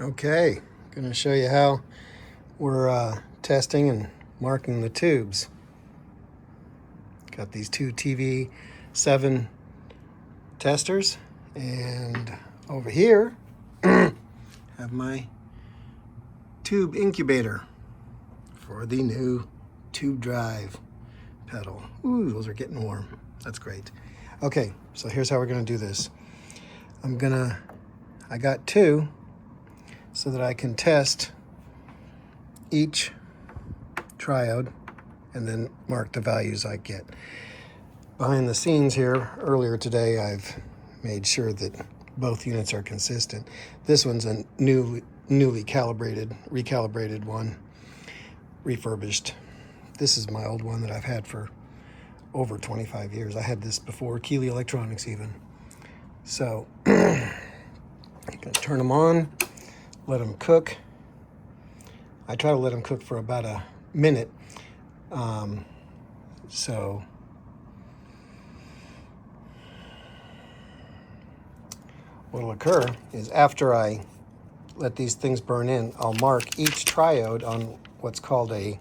Okay, going to show you how we're testing and marking the tubes. Got these two TV-7 testers, and over here have my tube incubator for the new Tube Drive pedal. Ooh, those are getting warm. That's great. Okay, so here's how we're going to do this. I got two so that I can test each triode and then mark the values I get. Behind the scenes here, earlier today, I've made sure that both units are consistent. This one's a newly recalibrated one, refurbished. This is my old one that I've had for over 25 years. I had this before Keeley Electronics even. So, I'm gonna turn them on, let them cook. I try to let them cook for about a minute. So what'll occur is after I let these things burn in, I'll mark each triode on what's called a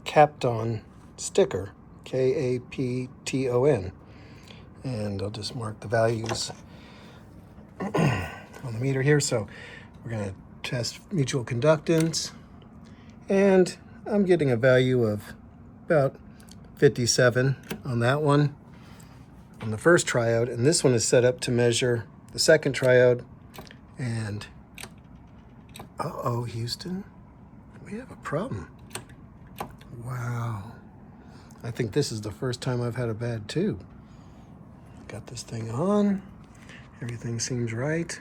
Kapton sticker, K-A-P-T-O-N. And I'll just mark the values on the meter here. So we're going to test mutual conductance, and I'm getting a value of about 57 on that one, on the first triode, and this one is set up to measure the second triode. And uh-oh, Houston, we have a problem. Wow, I think this is the first time I've had a bad tube. Got this thing on, everything seems right.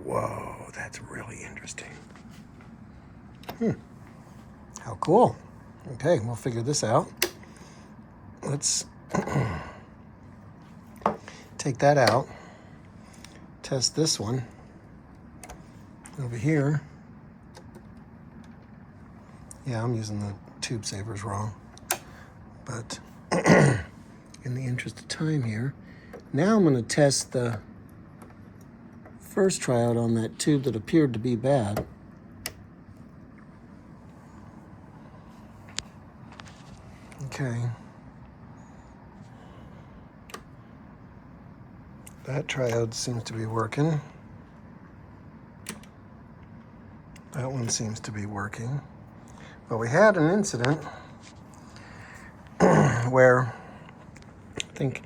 Whoa, that's really interesting. How cool. Okay, we'll figure this out. Let's take that out, test this one over here. Yeah, I'm using the tube savers wrong, but in the interest of time here, now I'm going to test the first triode on that tube that appeared to be bad. Okay. That triode seems to be working. That one seems to be working. But we had an incident where I think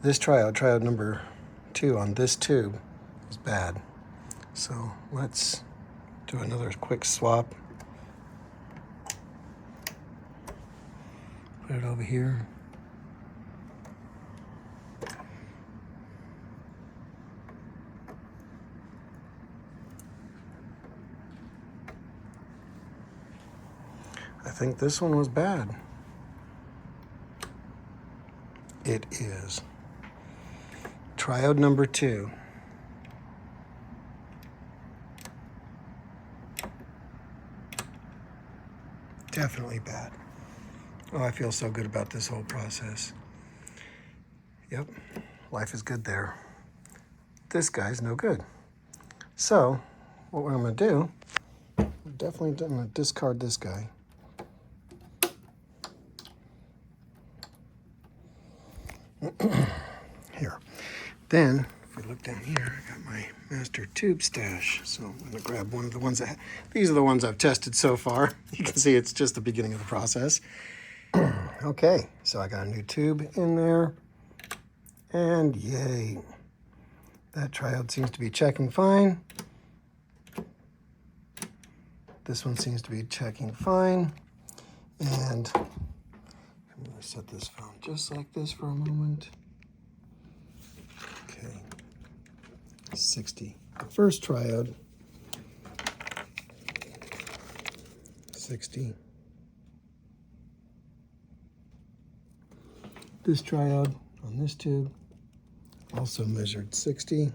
this triode number 2 on this tube is bad. So let's do another quick swap. Put it over here. I think this one was bad. It is. Triode number 2. Definitely bad. Oh, I feel so good about this whole process. Yep, life is good there. This guy's no good. So, what I'm going to do, I'm going to discard this guy. Here. Then, if we look down here, I got my master tube stash. So I'm going to grab one of the ones these are the ones I've tested so far. You can see it's just the beginning of the process. Okay, so I got a new tube in there, and yay, that triode seems to be checking fine. This one seems to be checking fine, and I'm going to set this phone just like this for a moment. Okay, 60. The first triode, 60. This triode on this tube also measured 60.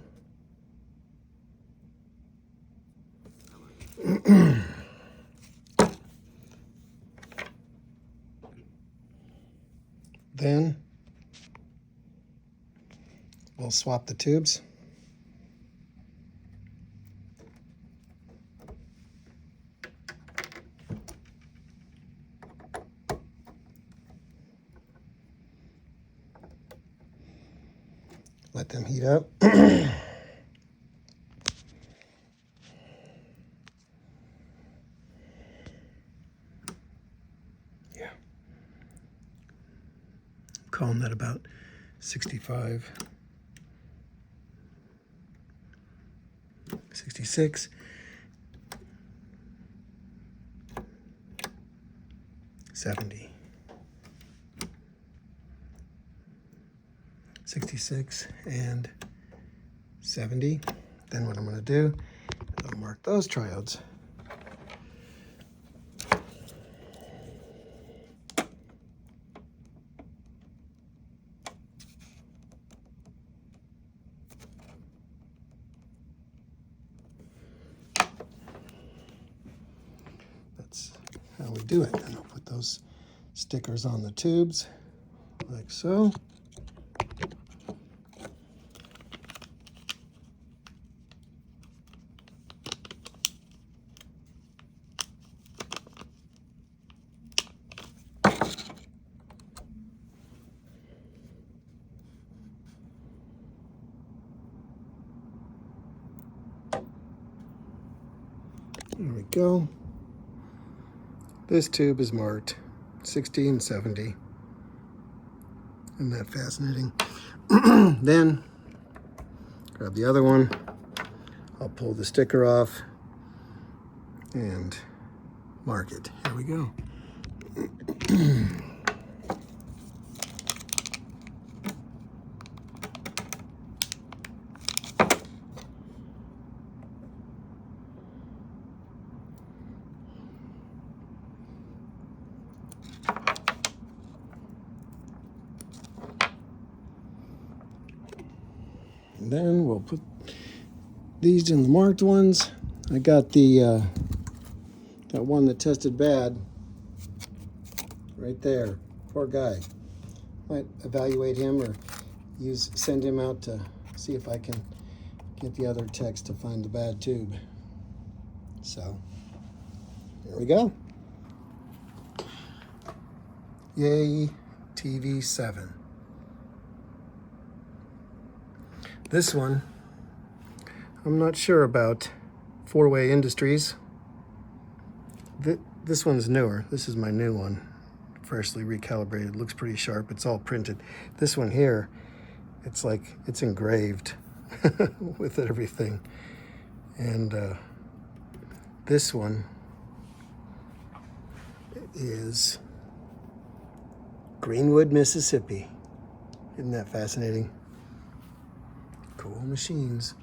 Then we'll swap the tubes. Let them heat up. Yeah. Calling that about 65, 66. 70, 66, and 70. Then what I'm going to do is I'll mark those triodes. That's how we do it. Then I'll put those stickers on the tubes like so. There we go. This tube is marked 60 and 70. Isn't that fascinating? Then grab the other one. I'll pull the sticker off and mark it. Here we go. And then we'll put these in the marked ones. I got the that one that tested bad right there. Poor guy. Might evaluate him or send him out to see if I can get the other techs to find the bad tube. So here we go. Yay, TV-7. This one, I'm not sure about. Four-Way Industries. This one's newer. This is my new one, freshly recalibrated. Looks pretty sharp. It's all printed. This one here, it's like it's engraved with everything. And this one is Greenwood, Mississippi. Isn't that fascinating? Cool machines.